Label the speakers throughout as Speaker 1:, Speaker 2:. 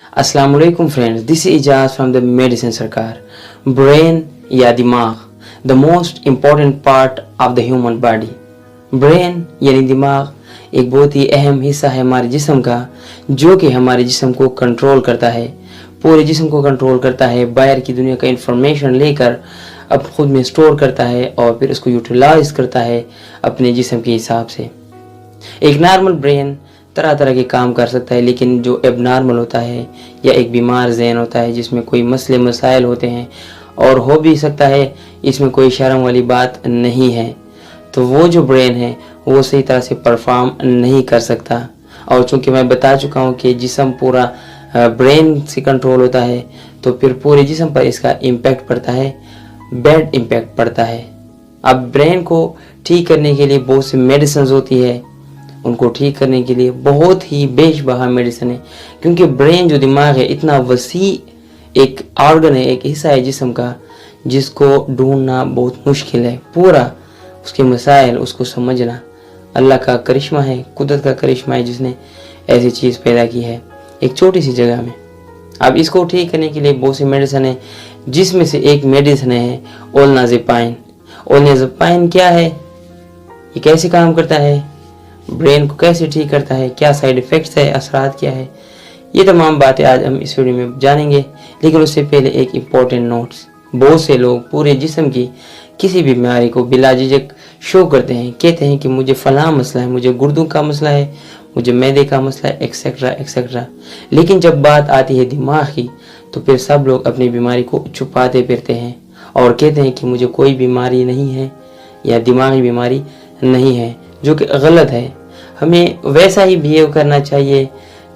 Speaker 1: अस्सलाम वालेकुम friends, this is Ijaz from the medicine सरकार। ब्रेन या दिमाग, the most important part of the human body. Brain यानी दिमाग एक बहुत ही अहम हिस्सा है हमारे जिस्म का, जो कि हमारे जिस्म को कंट्रोल करता है, पूरे जिस्म को कंट्रोल करता है, बाहर की दुनिया का इंफॉर्मेशन लेकर अब खुद में स्टोर करता है और फिर उसको यूटिलाइज करता है अपने जिस्म के हिसाब से। एक नॉर्मल ब्रेन तरह तरह के काम कर सकता है, लेकिन जो एबनॉर्मल होता है या एक बीमार जहन होता है जिसमें कोई मसले मसाइल होते हैं और हो भी सकता है इसमें कोई शर्म वाली बात नहीं है, तो वो जो ब्रेन है वो सही तरह से परफॉर्म नहीं कर सकता। और चूंकि मैं बता चुका हूँ कि जिस्म पूरा ब्रेन से कंट्रोल होता है, तो फिर पूरे जिस्म पर इसका इम्पैक्ट पड़ता है, बैड इम्पैक्ट पड़ता है। अब ब्रेन को ठीक करने के लिए बहुत सी मेडिसिन होती है, उनको ठीक करने के लिए बहुत ही बेशबहा मेडिसिन है, क्योंकि ब्रेन जो दिमाग है इतना वसी एक ऑर्गन है, एक हिस्सा है जिस्म का, जिसको ढूंढना बहुत मुश्किल है। पूरा उसके मसाइल उसको समझना अल्लाह का करिश्मा है, कुदरत का करिश्मा है जिसने ऐसी चीज़ पैदा की है एक छोटी सी जगह में। अब इसको ठीक करने के लिए बहुत सी मेडिसिन है, जिसमें से एक मेडिसिन है ओलनाज़ेपाइन। ओलनाज़ेपाइन क्या है, ये कैसे काम करता है, ब्रेन को कैसे ठीक करता है, क्या साइड इफ़ेक्ट्स है, असरात क्या है, ये तमाम बातें आज हम इस वीडियो में जानेंगे। लेकिन उससे पहले एक इम्पॉर्टेंट नोट्स, बहुत से लोग पूरे जिस्म की किसी भी बीमारी को बिलाझिझक शो करते हैं, कहते हैं कि मुझे फ़लाँ मसला है, मुझे गुर्दों का मसला है, मुझे मैदे का मसला है, एक्सेट्रा एक्सेट्रा। लेकिन जब बात आती है दिमाग की, तो फिर सब लोग अपनी बीमारी को छुपाते फिरते हैं और कहते हैं कि मुझे कोई बीमारी नहीं है या दिमागी बीमारी नहीं है, जो कि गलत है। हमें वैसा ही बिहेव करना चाहिए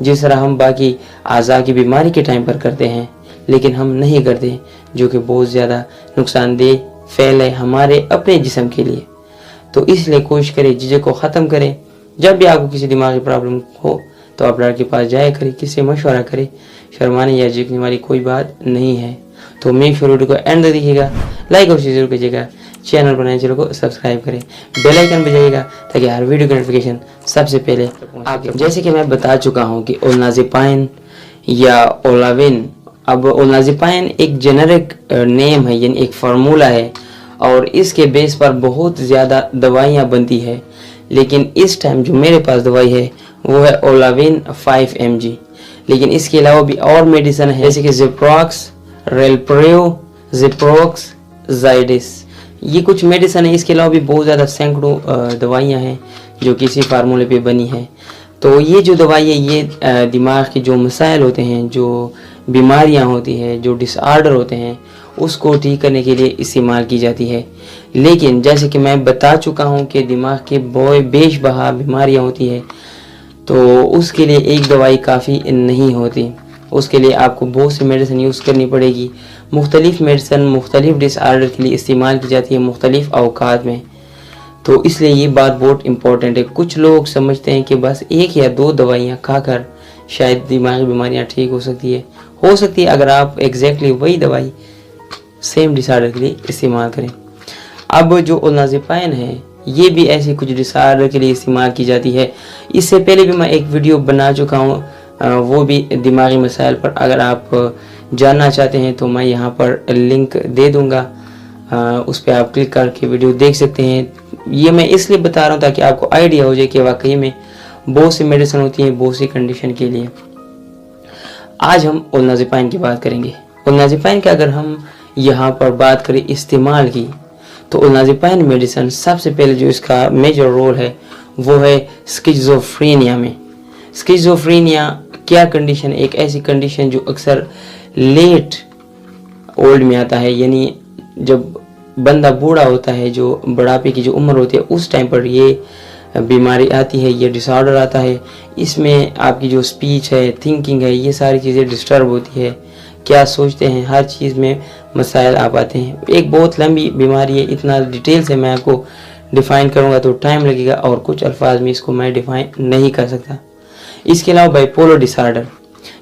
Speaker 1: जिस तरह हम बाकी आज़ा की बीमारी के टाइम पर करते हैं, लेकिन हम नहीं करते, जो कि बहुत ज़्यादा नुकसानदेह फैल है हमारे अपने जिस्म के लिए। तो इसलिए कोशिश करें, झिझक को ख़त्म करें। जब भी आपको किसी दिमागी प्रॉब्लम हो तो आप डॉक्टर के पास जाया करें, किसी से मशवरा करें, शर्माने या झिझकने वाली कोई बात नहीं है। तो मेक श्योर वीडियो को एंड तक देखिएगा, लाइक और शेयर जरूर कीजिएगा, चैनल बनाए चैनल को सब्सक्राइब करें, बेल आइकन बजाइएगा ताकि हर वीडियो की नोटिफिकेशन सबसे पहले आपके। जैसे कि मैं बता चुका हूं कि ओलनाज़ेपाइन या ओलाविन, अब ओलनाज़ेपाइन एक जेनेरिक नेम है, यानी एक फार्मूला है, और इसके बेस पर बहुत ज़्यादा दवाइयाँ बनती है। लेकिन इस टाइम जो मेरे पास दवाई है वो है ओलाविन 5 mg। लेकिन इसके अलावा भी और मेडिसिन है, जैसे कि ज़िप्रोक्स, रेलप्रियो, ज़िप्रोक्स, ज़ाइडिस, ये कुछ मेडिसिन है। इसके अलावा भी बहुत ज़्यादा सैकड़ों दवाइयाँ हैं जो किसी फार्मूले पे बनी है। तो ये जो दवाई है ये दिमाग के जो मसाइल होते हैं, जो बीमारियाँ होती हैं, जो डिसऑर्डर होते हैं, उसको ठीक करने के लिए इस्तेमाल की जाती है। लेकिन जैसे कि मैं बता चुका हूँ कि दिमाग के बेशबहा बीमारियाँ होती है, तो उसके लिए एक दवाई काफ़ी नहीं होती, उसके लिए आपको बहुत सी मेडिसिन यूज़ करनी पड़ेगी। मुख्तलिफ़ मेडिसिन मुख्तलिफ़ डिसऑर्डर के लिए इस्तेमाल की जाती है मुख्तलिफ़ अवकात में। तो इसलिए ये बात बहुत इम्पोर्टेंट है। कुछ लोग समझते हैं कि बस एक या दो दवाइयाँ खाकर शायद दिमागी बीमारियाँ ठीक हो सकती है अगर आप एग्जैक्टली वही दवाई सेम डिसऑर्डर के लिए इस्तेमाल करें। अब जो ओलनाज़ेपाइन है ये भी ऐसे कुछ डिसऑर्डर के लिए इस्तेमाल की जाती है। इससे पहले भी मैं एक वीडियो बना चुका हूँ, वो भी दिमागी मसाइल पर। अगर आप जानना चाहते हैं तो मैं यहाँ पर लिंक दे दूँगा, उस पर आप क्लिक करके वीडियो देख सकते हैं। ये मैं इसलिए बता रहा हूँ ताकि आपको आइडिया हो जाए कि वाकई में बहुत सी मेडिसिन होती हैं बहुत सी कंडीशन के लिए। आज हम ओलनाज़ेपाइन की बात करेंगे। ओलनाज़ेपाइन की अगर हम यहाँ पर बात करें इस्तेमाल की, तो ओलनाज़ेपाइन मेडिसिन सबसे पहले जो इसका मेजर रोल है वो है स्किज़ोफ्रेनिया में। स्किज़ोफ्रेनिया क्या कंडीशन है, एक ऐसी कंडीशन जो अक्सर लेट ओल्ड में आता है, यानी जब बंदा बूढ़ा होता है, जो बुढ़ापे की जो उम्र होती है उस टाइम पर ये बीमारी आती है, ये डिसऑर्डर आता है। इसमें आपकी जो स्पीच है, थिंकिंग है, ये सारी चीज़ें डिस्टर्ब होती है, क्या सोचते हैं, हर चीज़ में मसाइल आ पाते हैं। एक बहुत लंबी बीमारी है, इतना डिटेल से मैं आपको डिफ़ाइन करूँगा तो टाइम लगेगा और कुछ अल्फाज में इसको मैं डिफ़ाइन नहीं कर सकता। इसके अलावा बाइपोलर डिसऑर्डर,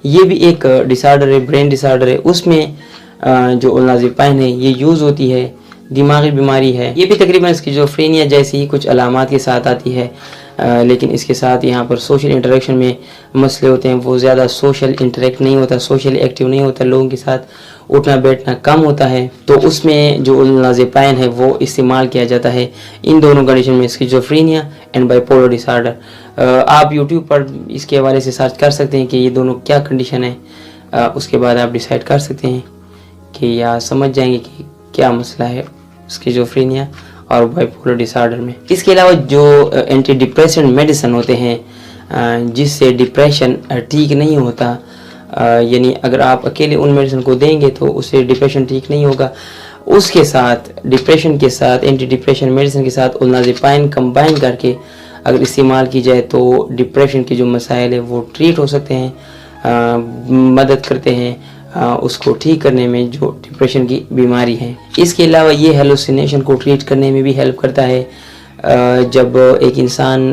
Speaker 1: ये भी एक डिसऑर्डर है, ब्रेन डिसऑर्डर है। उसमें जो ओलनाज़ेपाइन है ये यूज़ होती है, दिमागी बीमारी है। ये भी तकरीबन स्किज़ोफ्रेनिया जैसी ही कुछ अलामात के साथ आती है। लेकिन इसके साथ यहाँ पर सोशल इंटरेक्शन में मसले होते हैं। वो ज़्यादा सोशल इंटरेक्ट नहीं होता, सोशल एक्टिव नहीं होता, लोगों के साथ उठना बैठना कम होता है, तो उसमें जो उलनाज़ेपाइन है वो इस्तेमाल किया जाता है इन दोनों कंडीशन में, स्किज़ोफ्रेनिया एंड बाइपोलर डिसऑर्डर। आप यूट्यूब पर इसके हवाले से सर्च कर सकते हैं कि ये दोनों क्या कंडीशन है, उसके बाद आप डिसाइड कर सकते हैं कि या समझ जाएंगे कि क्या मसला है स्किज़ोफ्रेनिया और बाइपोलर डिसऑर्डर में। इसके अलावा जो एंटी डिप्रेसेंट मेडिसिन होते हैं जिससे डिप्रेशन ठीक नहीं होता, यानी अगर आप अकेले उन मेडिसिन को देंगे तो उससे डिप्रेशन ठीक नहीं होगा, उसके साथ डिप्रेशन के साथ एंटी डिप्रेशन मेडिसिन के साथ उलनाज़ेपाइन कंबाइन करके अगर इस्तेमाल की जाए तो डिप्रेशन के जो मसाइल है वो ट्रीट हो सकते हैं, मदद करते हैं उसको ठीक करने में जो डिप्रेशन की बीमारी है। इसके अलावा ये हेलुसिनेशन को ट्रीट करने में भी हेल्प करता है। जब एक इंसान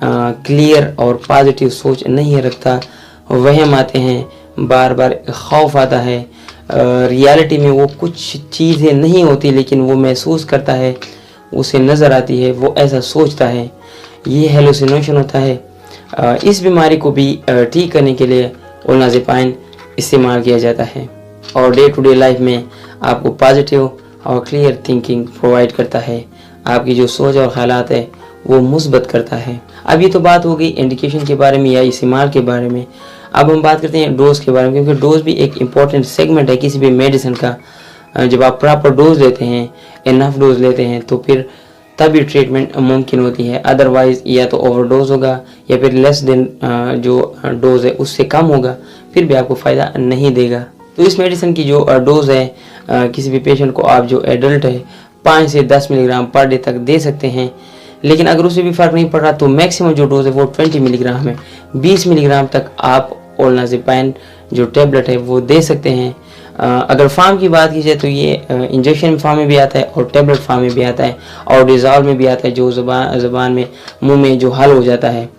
Speaker 1: क्लियर और पॉजिटिव सोच नहीं रखता, वहम आते हैं, बार बार खौफ आता है, रियलिटी में वो कुछ चीज़ें नहीं होती लेकिन वो महसूस करता है, उसे नज़र आती है, वो ऐसा सोचता है, ये हेलुसिनेशन होता है। इस बीमारी को भी ठीक करने के लिए उलनाज़ेपाइन इस्तेमाल किया जाता है और डे टू डे लाइफ में आपको पॉजिटिव और क्लियर थिंकिंग प्रोवाइड करता है, आपकी जो सोच और ख्यालात है वो मुस्बत करता है। अब ये तो बात हो गई इंडिकेशन के बारे में या इस्तेमाल के बारे में। अब हम बात करते हैं डोज के बारे में, क्योंकि डोज भी एक इम्पॉर्टेंट सेगमेंट है किसी भी मेडिसिन का। जब आप प्रॉपर डोज लेते हैं, इनफ डोज लेते हैं, तो फिर तभी ट्रीटमेंट मुमकिन होती है। अदरवाइज या तो ओवरडोज होगा या फिर लेस देन जो डोज है उससे कम होगा, फिर भी आपको फ़ायदा नहीं देगा। तो इस मेडिसिन की जो डोज है किसी भी पेशेंट को आप जो एडल्ट है 5 से 10 मिलीग्राम पर डे तक दे सकते हैं, लेकिन अगर उससे भी फ़र्क नहीं पड़ रहा तो मैक्सिमम जो डोज है वो 20 मिलीग्राम है। 20 मिलीग्राम तक आप उलनाज़ेपाइन जो टैबलेट है वो दे सकते हैं। अगर फार्म की बात की जाए तो ये इंजेक्शन फार्म में भी आता है और टैबलेट फार्म में भी आता है और डिज़ॉल्व में भी आता है, जो ज़बान में मुंह में जो हल हो जाता है।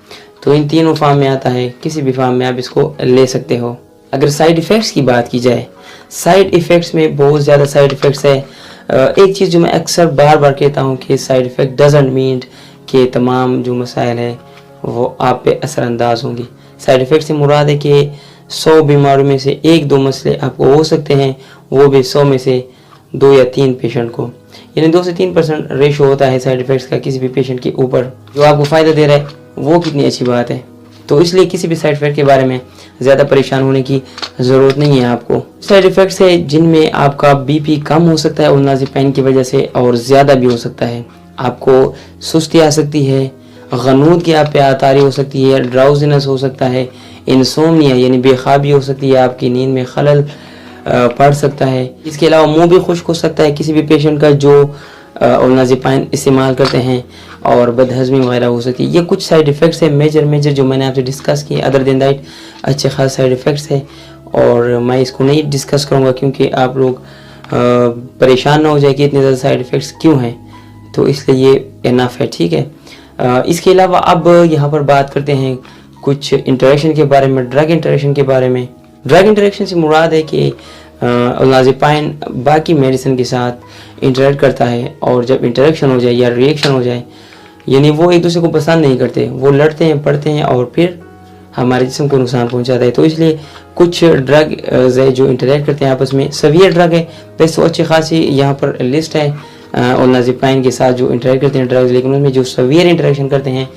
Speaker 1: तो इन तीनों फार्म में आता है, किसी भी फार्म में आप इसको ले सकते हो। अगर साइड इफ़ेक्ट्स की बात की जाए, साइड इफ़ेक्ट्स में बहुत ज़्यादा साइड इफ़ेक्ट्स है। एक चीज़ जो मैं अक्सर बार बार कहता हूँ कि साइड इफ़ेक्ट डजंट मीन कि तमाम जो मसाइल है वो आप पे असरअंदाज होंगी। साइड इफ़ेक्ट से मुराद है कि 100 बीमारियों में से 1-2 मसले आपको हो सकते हैं, वो भी 100 में से 2 या 3 पेशेंट को, यानी 2 से 3% रेशो होता है साइड इफ़ेक्ट्स का किसी भी पेशेंट के ऊपर। जो आपको फ़ायदा दे रहा है वो कितनी अच्छी बात है। तो इसलिए किसी भी साइड इफ़ेक्ट के बारे में ज़्यादा परेशान होने की ज़रूरत नहीं है आपको। साइड इफ़ेक्ट्स है जिनमें आपका बीपी कम हो सकता है उलनाज़ेपाइन की वजह से, और ज़्यादा भी हो सकता है। आपको सुस्ती आ सकती है, गनूद की आप पे आतारी हो सकती है, ड्राउजीनेस हो सकता है, इंसोम्निया यानी बेख्वाबी हो सकती है, आपकी नींद में खलल पड़ सकता है। इसके अलावा मुंह भी खुश्क हो सकता है किसी भी पेशेंट का जो उलनाज़ेपाइन इस्तेमाल करते हैं, और बदहज़मी वगैरह हो सकती है। ये कुछ साइड इफ़ेक्ट्स है मेजर जो मैंने आपसे डिस्कस किए। अदर देन दैट अच्छे खास साइड इफ़ेक्ट्स है और मैं इसको नहीं डिस्कस करूँगा क्योंकि आप लोग परेशान ना हो जाए कि इतने ज़्यादा साइड इफ़ेक्ट्स क्यों हैं, तो इसलिए ये इनफ है, ठीक है। इसके अलावा अब यहाँ पर बात करते हैं कुछ इंटरेक्शन के बारे में, ड्रग इंटरेक्शन के बारे में। ड्रग इंटरेक्शन से मुराद है कि उलनाज़ेपाइन बाकी मेडिसिन के साथ इंटरेक्ट करता है, और जब इंटरेक्शन हो जाए या रिएक्शन हो जाए, यानी वो एक दूसरे को पसंद नहीं करते, वो लड़ते हैं पड़ते हैं और फिर हमारे जिस्म को नुकसान पहुंचाता है। तो इसलिए कुछ ड्रग है जो इंटरेक्ट करते हैं आपस में। सवियर ड्रग है, वैसे तो अच्छी खासी यहाँ पर लिस्ट है उलनाज़ेपाइन के साथ जो इंटरेक्ट करते हैं ड्रग्स, लेकिन उसमें जो सवियर इंटरेक्शन करते हैं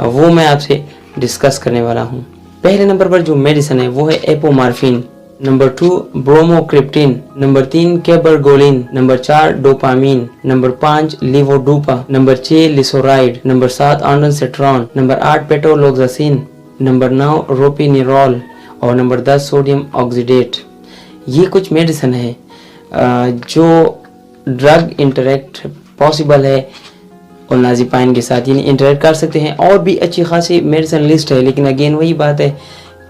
Speaker 1: वो मैं आपसे डिस्कस करने वाला हूँ। पहले नंबर पर जो मेडिसिन है वो है apomorphine, number 2 bromocriptine, number 3 cabergoline, number 4 dopamine, number 5 levodopa, number 6 lisuride, number 7 ondansetron, number 8 पेट्रोलोक्सासिन, नंबर 9 रोपिनिरॉल और नंबर 10 सोडियम ऑक्सीडेट। ये कुछ मेडिसिन है जो ड्रग इंटरेक्ट पॉसिबल है उलनाज़ेपाइन के साथ, यानी इंटरेक्ट कर सकते हैं। और भी अच्छी खासी मेडिसिन लिस्ट है, लेकिन अगेन वही बात है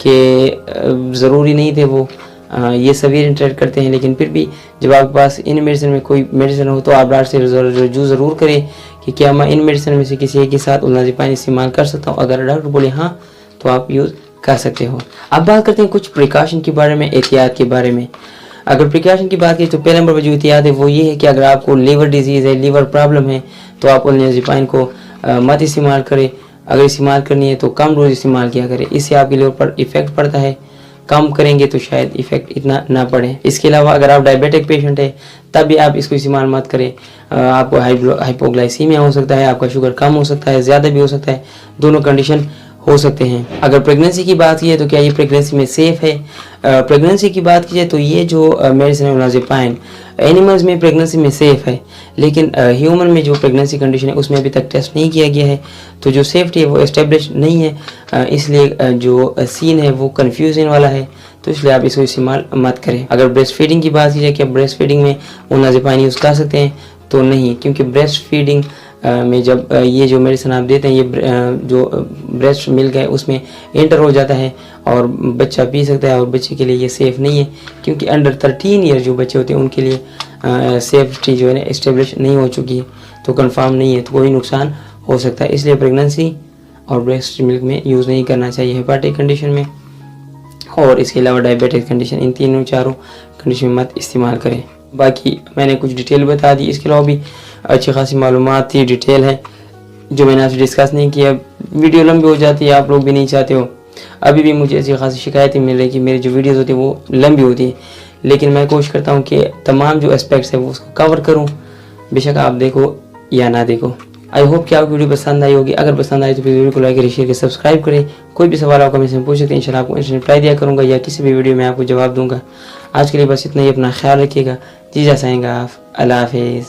Speaker 1: कि ज़रूरी नहीं थे वो ये सभी इंटरेक्ट करते हैं, लेकिन फिर भी जब आपके पास इन मेडिसिन में कोई मेडिसिन हो तो आप डॉक्टर से रजू ज़रूर करें कि क्या मैं इन मेडिसिन में से किसी एक के साथ उलनाज़ेपाइन इस्तेमाल कर सकता हूँ। अगर डॉक्टर बोले हाँ तो आप यूज़ कर सकते हो। अब बात करते हैं कुछ प्रिकॉशन के बारे में, एहतियात के बारे में। अगर प्रिकॉशन की बात की तो पहले नंबर पर जो एहतियात है वो ये है कि अगर आपको लीवर डिजीज़ है, लीवर प्रॉब्लम है, तो आप उलनाज़ेपाइन को मत इस्तेमाल करें। अगर इस्तेमाल करनी है तो कम रोज़ इस्तेमाल किया करें, इससे आपके लिवर पर इफ़ेक्ट पड़ता है। कम करेंगे तो शायद इफ़ेक्ट इतना ना पड़े। इसके अलावा अगर आप डायबिटिक पेशेंट है तब भी आप इसको इस्तेमाल मत करें। आपको हाइपोग्लाइसीमिया हो सकता है, आपका शुगर कम हो सकता है, ज़्यादा भी हो सकता है, दोनों कंडीशन हो सकते हैं। अगर प्रेगनेंसी की बात की जाए तो क्या ये प्रेगनेंसी में सेफ़ है? प्रेगनेंसी की बात की जाए तो ये जो मेडिसिन है ओनाज़ेपाइन एनिमल्स में प्रेगनेंसी में सेफ़ है, लेकिन ह्यूमन में जो प्रेगनेंसी कंडीशन है उसमें अभी तक टेस्ट नहीं किया गया है, तो जो सेफ्टी है वो एस्टेब्लिश नहीं है। इसलिए जो सीन है वो कन्फ्यूजन वाला है, तो इसलिए आप इसको इस्तेमाल मत करें। अगर ब्रेस्ट फीडिंग की बात की जाए कि ब्रेस्ट फीडिंग में ओनाज़ेपाइन यूज़ कर सकते हैं तो नहीं, क्योंकि ब्रेस्ट फीडिंग में जब ये जो मेडिसिन आप देते हैं ये जो ब्रेस्ट मिल्क है उसमें एंटर हो जाता है और बच्चा पी सकता है, और बच्चे के लिए ये सेफ़ नहीं है, क्योंकि अंडर 13 ईयर जो बच्चे होते हैं उनके लिए सेफ्टी जो है ना इस्टेब्लिश नहीं हो चुकी है, तो कंफर्म नहीं है, तो कोई नुकसान हो सकता है। इसलिए प्रेगनेंसी और ब्रेस्ट मिल्क में यूज़ नहीं करना चाहिए हेपाटिक कंडीशन में, और इसके अलावा डायबिटिक कंडीशन, इन तीनों चारों कंडीशन में मत इस्तेमाल करें। बाकी मैंने कुछ डिटेल बता दी, इसके अलावा भी अच्छी खासी मालूमात थी, डिटेल है जो मैंने आपसे डिस्कस नहीं किया। वीडियो लंबी हो जाती है, आप लोग भी नहीं चाहते हो। अभी भी मुझे अच्छी खासी शिकायतें मिल रही कि मेरी जो वीडियोस होती है वो लंबी होती है, लेकिन मैं कोशिश करता हूँ कि तमाम जो एस्पेक्ट्स है वो उसको कवर करूँ, बेशक आप देखो या ना देखो। आई होप कि आपको वीडियो पसंद आई होगी। अगर पसंद आई तो प्लीज़ वीडियो को लाइक करें, शेयर करें, सब्सक्राइब करें। कोई भी सवाल आप कमेंट में पूछ सकते हैं, इंशाल्लाह आपको इंस्टेंट रिप्लाई दिया करूँगा, या किसी भी वीडियो में आपको जवाब दूंगा। आज के लिए बस इतना ही, अपना ख्याल रखिएगा, जी जा साएंगा आप, अल्लाह हाफिज़।